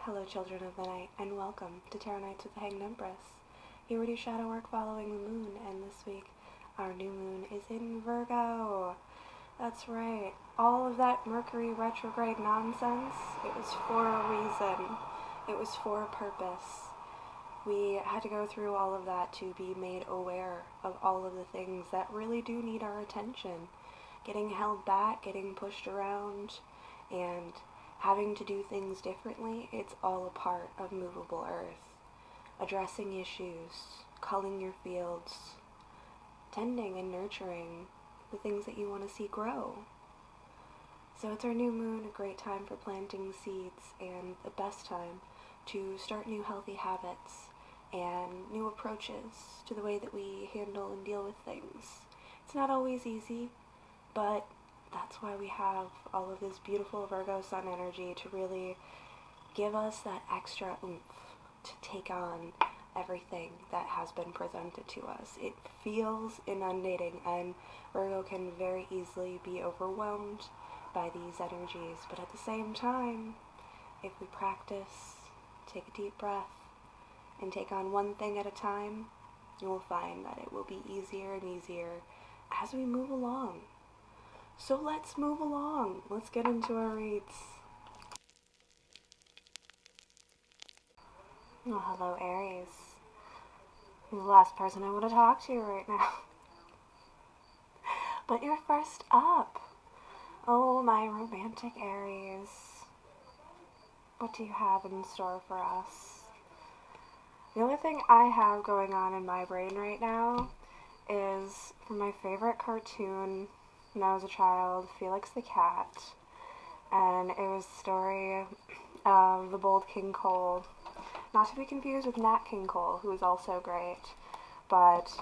Hello, children of the night, and welcome to Tarot Nights with the Hanged Empress. Here we do shadow work following the moon, and this week our new moon is in Virgo. That's right. All of that Mercury retrograde nonsense, it was for a reason. It was for a purpose. We had to go through all of that to be made aware of all of the things that really do need our attention. Getting held back, getting pushed around, and having to do things differently, it's all a part of movable earth. Addressing issues, culling your fields, tending and nurturing the things that you want to see grow. So it's our new moon, a great time for planting seeds, and the best time to start new healthy habits and new approaches to the way that we handle and deal with things. It's not always easy, but that's why we have all of this beautiful Virgo sun energy to really give us that extra oomph to take on everything that has been presented to us. It feels inundating, and Virgo can very easily be overwhelmed by these energies, but at the same time, if we practice, take a deep breath, and take on one thing at a time, you will find that it will be easier and easier as we move along. So let's move along. Let's get into our reads. Oh, hello, Aries. You're the last person I want to talk to right now. But you're first up. Oh, my romantic Aries. What do you have in store for us? The only thing I have going on in my brain right now is from my favorite cartoon when I was a child, Felix the Cat, and it was the story of the bold King Cole, not to be confused with Nat King Cole, who is also great, but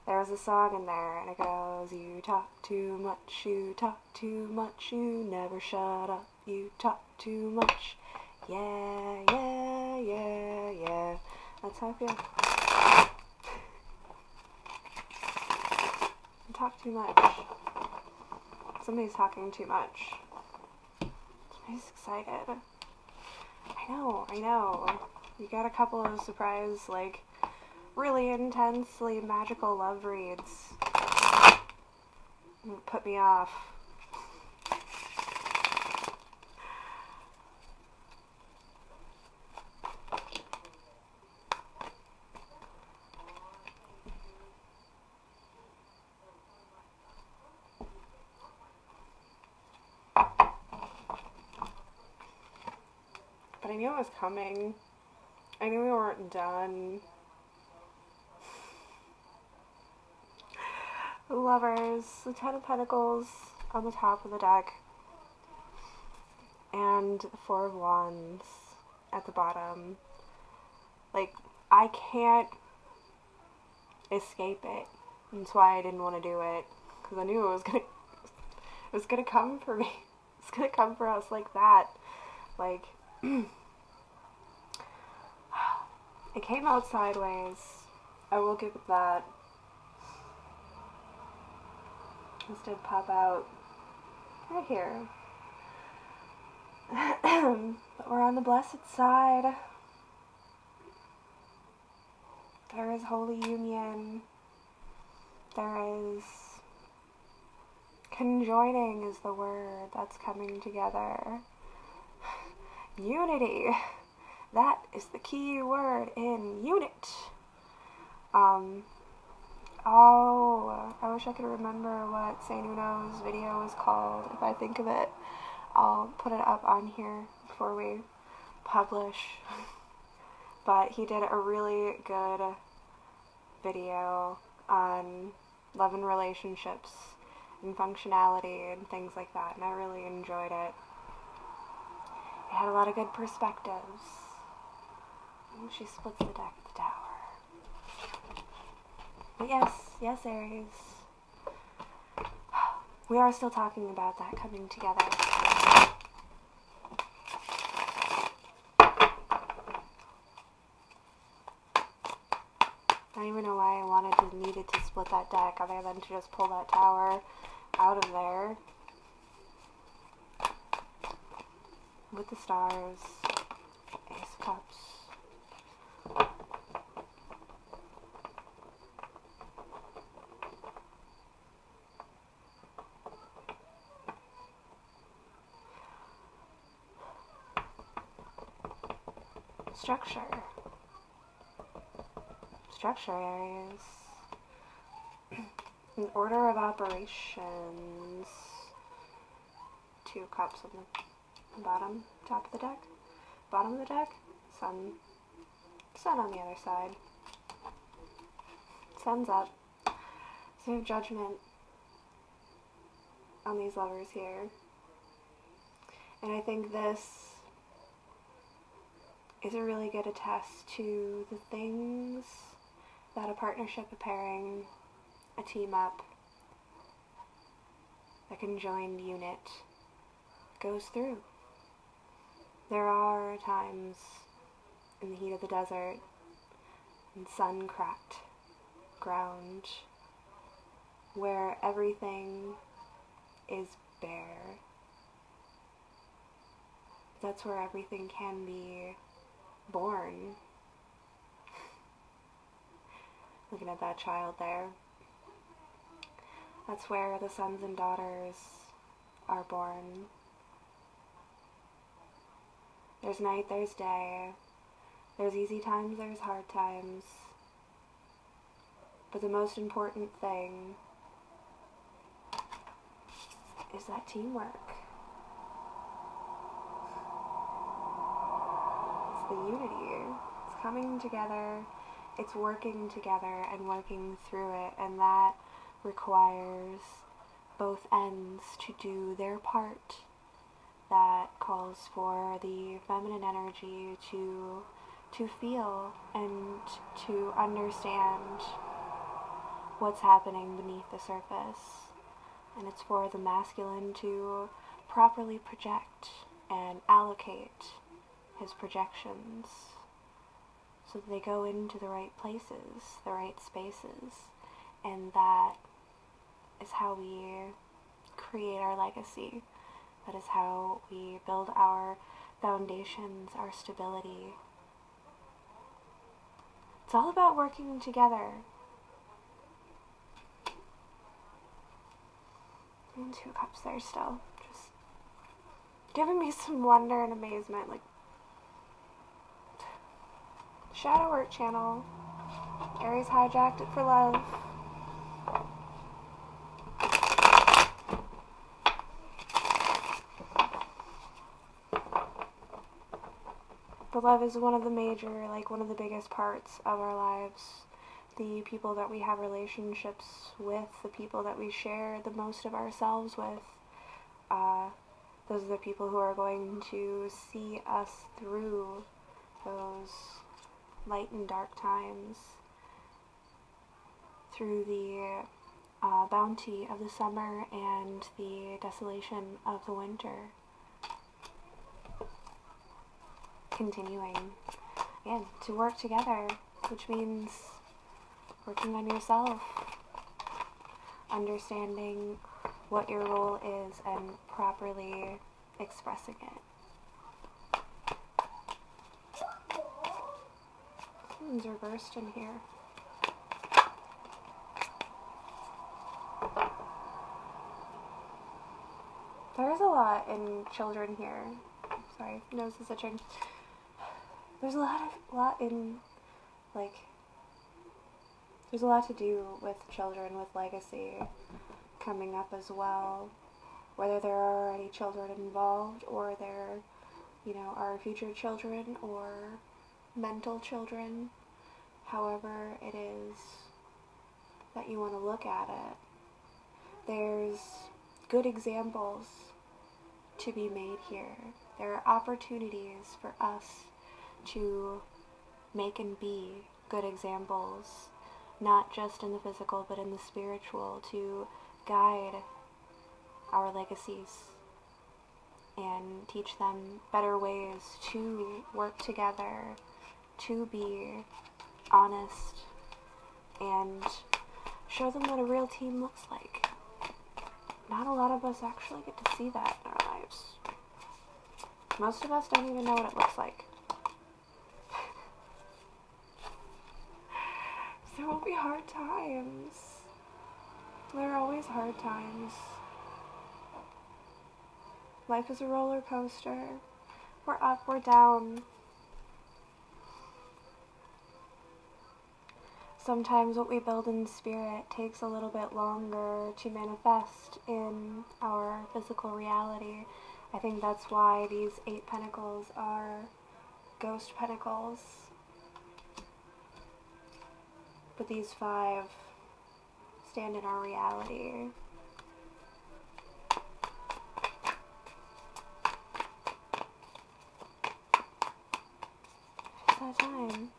there was a song in there, and it goes, you talk too much, you talk too much, you never shut up, you talk too much, yeah, yeah, yeah, yeah, that's how I feel. You talk too much. Somebody's talking too much. Somebody's excited. I know. You got a couple of surprise, really intensely magical love reads. Put me off. But I knew it was coming. I knew we weren't done. The Lovers, the Ten of Pentacles on the top of the deck, and the Four of Wands at the bottom. I can't escape it. That's why I didn't want to do it, because I knew it was gonna come for me. It's gonna come for us like that. It came out sideways. I will give it that. This did pop out right here. But we're on the blessed side. There is holy union. There is conjoining is the word that's coming together. Unity. That is the key word in unit. I wish I could remember what Saint Uno's video was called. If I think of it, I'll put it up on here before we publish. But he did a really good video on love and relationships and functionality and things like that, and I really enjoyed it. It had a lot of good perspectives. Ooh, she splits the deck of the tower. But yes, Aries. We are still talking about that coming together. I don't even know why I needed to split that deck other than to just pull that tower out of there. With the stars, Ace Cups. Structure. Structure, Aries. An order of operations. 2 cups on the bottom, top of the deck. Bottom of the deck, sun. Sun on the other side. Sun's up. So judgment on these lovers here. And I think this is a really good attest to the things that a partnership, a pairing, a team up, a conjoined unit goes through. There are times in the heat of the desert, in sun-cracked ground, where everything is bare. That's where everything can be born. Looking at that child there. That's where the sons and daughters are born. There's night, there's day. There's easy times, there's hard times. But the most important thing is that teamwork. It's the unity. It's coming together. It's working together and working through it. And that requires both ends to do their part. That calls for the feminine energy to feel and to understand what's happening beneath the surface. And it's for the masculine to properly project and allocate his projections so that they go into the right places, the right spaces. And that is how we create our legacy. That is how we build our foundations, our stability. It's all about working together. And 2 cups there still. Just giving me some wonder and amazement. Like, shadow work channel. Aries hijacked it for love. But love is one of the major, one of the biggest parts of our lives. The people that we have relationships with, the people that we share the most of ourselves with, those are the people who are going to see us through those light and dark times, through the bounty of the summer and the desolation of the winter. Continuing, again, to work together, which means working on yourself, understanding what your role is and properly expressing it. Someone's reversed in here. There's a lot in children here. Sorry, nose is itching. There's a lot in, there's a lot to do with children, with legacy coming up as well. Whether there are already children involved, or there, are future children, or mental children. However it is that you want to look at it, there's good examples to be made here. There are opportunities for us to make and be good examples, not just in the physical but in the spiritual, to guide our legacies and teach them better ways to work together, to be honest, and show them what a real team looks like. Not a lot of us actually get to see that in our lives. Most of us don't even know what it looks like. There will be hard times. There are always hard times. Life is a roller coaster. We're up, we're down. Sometimes what we build in spirit takes a little bit longer to manifest in our physical reality. I think that's why these 8 pentacles are ghost pentacles. But these 5 stand in our reality. It's that time.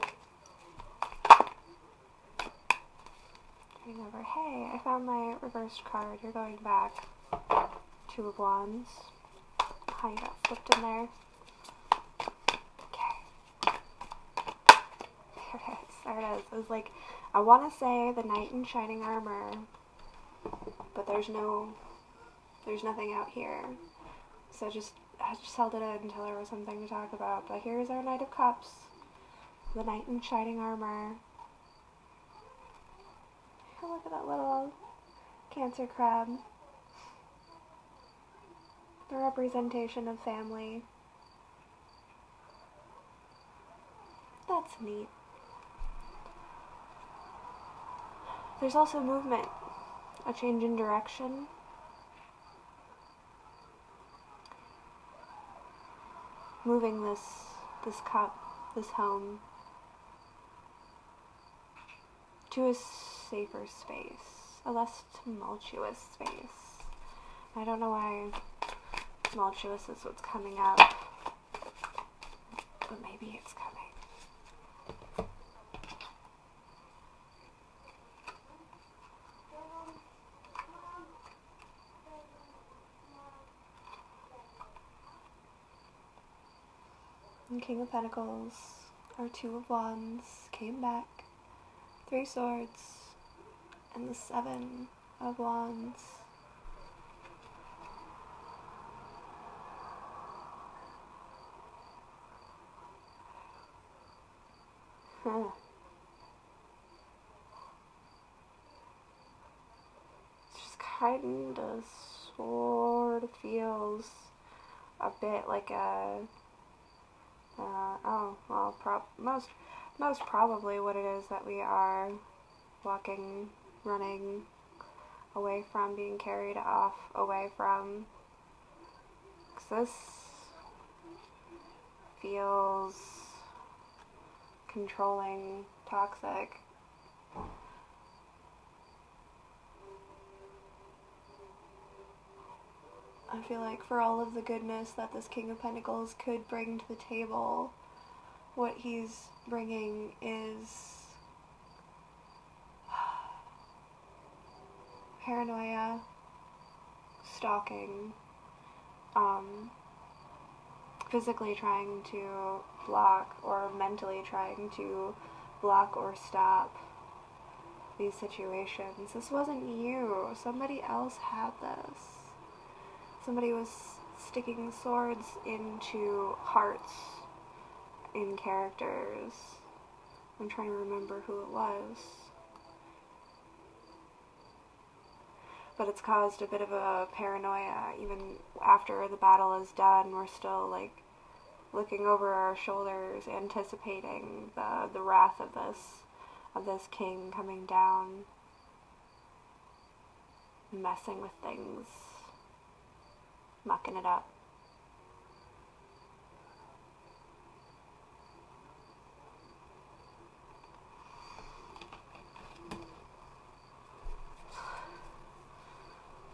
Turning over. Hey, I found my reversed card. You're going back. 2 of Wands. How you got flipped in there. Okay. There it is. It was like, I want to say the Knight in Shining Armor, but there's nothing out here. So I just held it in until there was something to talk about. But here's our Knight of Cups, the Knight in Shining Armor. Oh, look at that little Cancer crab. The representation of family. That's neat. There's also movement, a change in direction. Moving this cup, this home, to a safer space, a less tumultuous space. I don't know why tumultuous is what's coming up, but maybe it's coming. And King of Pentacles, our 2 of Wands, came back, 3 Swords, and the 7 of Wands. It just kind of sort of feels a bit like a most probably what it is that we are walking, running away from, being carried off away from. 'Cause this feels controlling, toxic. I feel like for all of the goodness that this King of Pentacles could bring to the table, what he's bringing is paranoia, stalking, physically trying to block or mentally trying to block or stop these situations. This wasn't you. Somebody else had this. Somebody was sticking swords into hearts in characters. I'm trying to remember who it was. But it's caused a bit of a paranoia. Even after the battle is done, we're still like looking over our shoulders, anticipating the wrath of this king coming down, messing with things, mucking it up.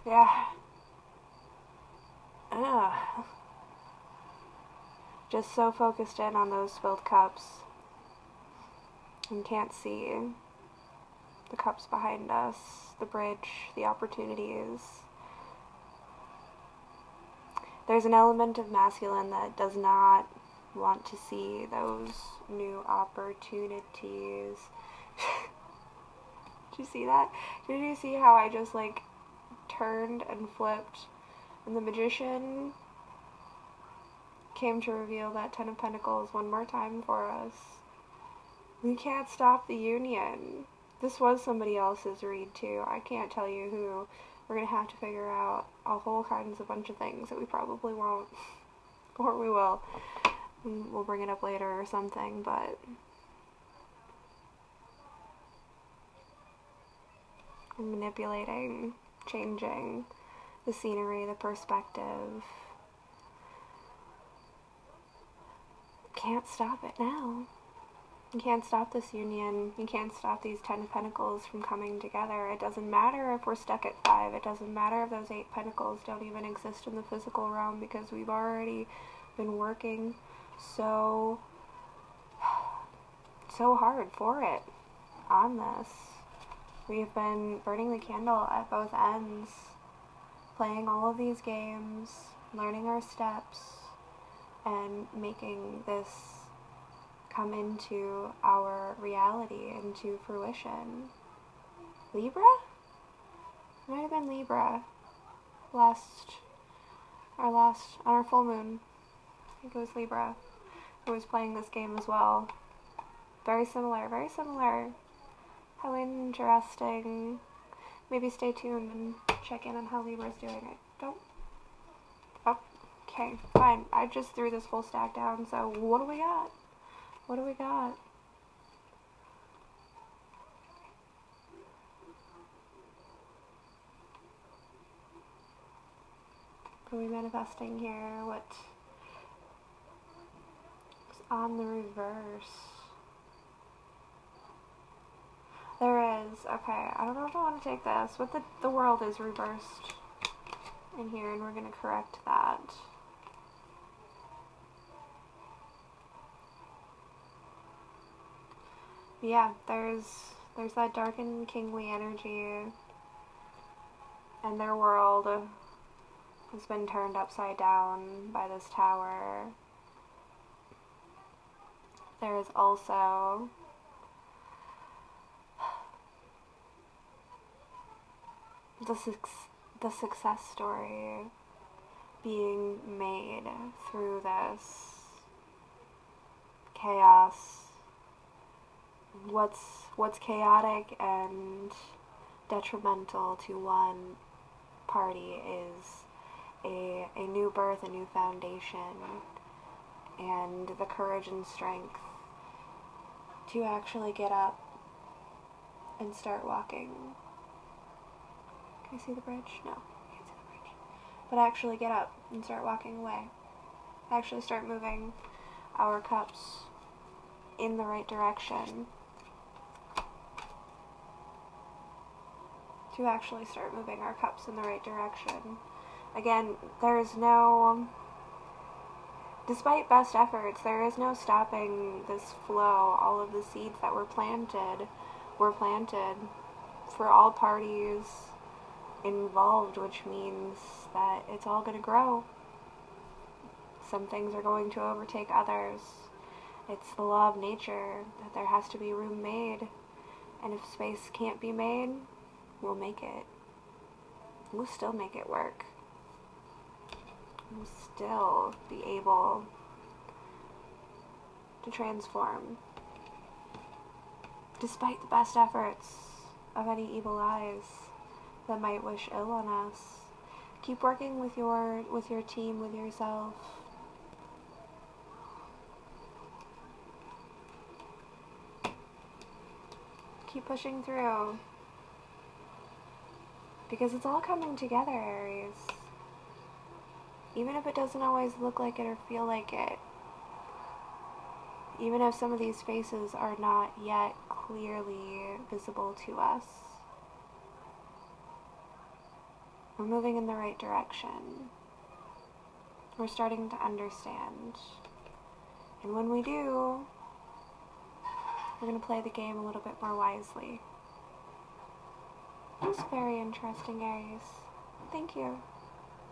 Yeah. Ugh. Just so focused in on those spilled cups and can't see the cups behind us, the bridge, the opportunities. There's an element of masculine that does not want to see those new opportunities. Did you see that? Did you see how I just like turned and flipped and the Magician came to reveal that 10 of Pentacles one more time for us? We can't stop the union. This was somebody else's read too. I can't tell you who. We're gonna have to figure out a whole kinds of bunch of things that we probably won't. Or we will. We'll bring it up later or something, but manipulating, changing the scenery, the perspective. Can't stop it now. You can't stop this union. You can't stop these 10 pentacles from coming together. It doesn't matter if we're stuck at 5. It doesn't matter if those 8 pentacles don't even exist in the physical realm, because we've already been working so hard for it on this. We've been burning the candle at both ends, playing all of these games, learning our steps, and making this come into our reality, into fruition. Libra? It might have been Libra. On our full moon. I think it was Libra who was playing this game as well. Very similar, very similar. How interesting. Maybe stay tuned and check in on how Libra's doing. Okay, fine. I just threw this whole stack down, so what do we got? What do we got? What are we manifesting here? What's on the reverse? There is. Okay, I don't know if I want to take this. What the world is reversed in here, and we're going to correct that. Yeah, there's that darkened kingly energy, and their world has been turned upside down by this tower. There is also the success story being made through this chaos. What's chaotic and detrimental to one party is a new birth, a new foundation, and the courage and strength to actually get up and start walking. Can you see the bridge? No, I can't see the bridge. But actually get up and start walking away. Actually start moving our cups in the right direction. To actually start moving our cups in the right direction. Again, there is no, despite best efforts, there is no stopping this flow. All of the seeds that were planted for all parties involved, which means that it's all going to grow. Some things are going to overtake others. It's the law of nature that there has to be room made, and if space can't be made, we'll make it. We'll still make it work. We'll still be able to transform, despite the best efforts of any evil eyes that might wish ill on us. Keep working with your team, with yourself. Keep pushing through. Because it's all coming together, Aries. Even if it doesn't always look like it or feel like it. Even if some of these faces are not yet clearly visible to us. We're moving in the right direction. We're starting to understand. And when we do, we're going to play the game a little bit more wisely. It's very interesting, Aries. Thank you.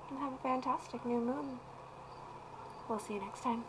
And have a fantastic new moon. We'll see you next time.